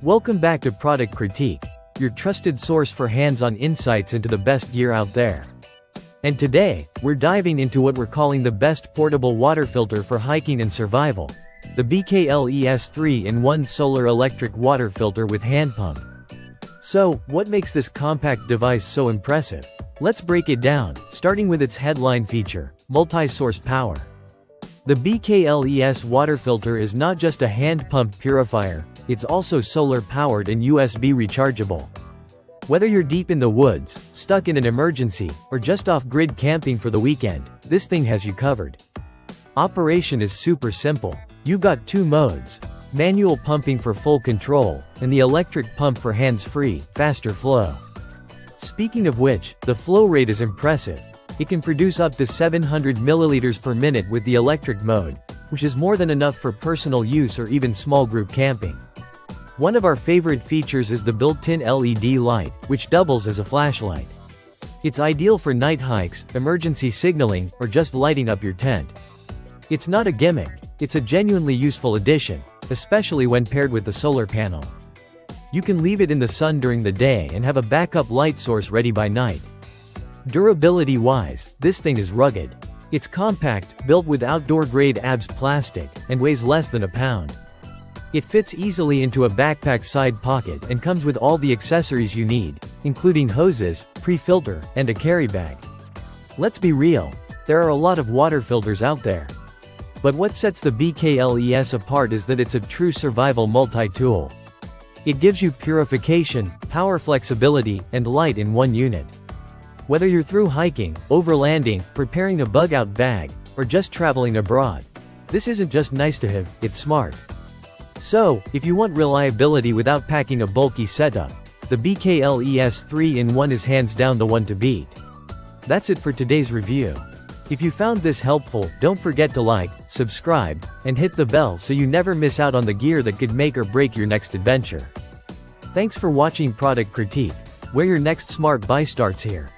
Welcome back to Product Critique, your trusted source for hands-on insights into the best gear out there. And today, we're diving into what we're calling the best portable water filter for hiking and survival, the BKLES 3-in-1 solar electric water filter with hand pump. So, what makes this compact device so impressive? Let's break it down, starting with its headline feature, multi-source power. The BKLES water filter is not just a hand-pumped purifier, it's also solar-powered and USB rechargeable. Whether you're deep in the woods, stuck in an emergency, or just off-grid camping for the weekend, this thing has you covered. Operation is super simple. You've got two modes: manual pumping for full control, and the electric pump for hands-free, faster flow. Speaking of which, the flow rate is impressive. It can produce up to 700 milliliters per minute with the electric mode, which is more than enough for personal use or even small group camping. One of our favorite features is the built-in LED light, which doubles as a flashlight. It's ideal for night hikes, emergency signaling, or just lighting up your tent. It's not a gimmick, it's a genuinely useful addition, especially when paired with the solar panel. You can leave it in the sun during the day and have a backup light source ready by night. Durability-wise, this thing is rugged. It's compact, built with outdoor-grade ABS plastic, and weighs less than a pound. It fits easily into a backpack side pocket and comes with all the accessories you need, including hoses, pre-filter, and a carry bag. Let's be real, there are a lot of water filters out there. But what sets the BKLES apart is that it's a true survival multi-tool. It gives you purification, power flexibility, and light in one unit. Whether you're through hiking, overlanding, preparing a bug-out bag, or just traveling abroad, this isn't just nice to have, it's smart. So, if you want reliability without packing a bulky setup, the BKLES 3-in-1 is hands down the one to beat. That's it for today's review. If you found this helpful, don't forget to like, subscribe, and hit the bell so you never miss out on the gear that could make or break your next adventure. Thanks for watching Product Critique, where your next smart buy starts here.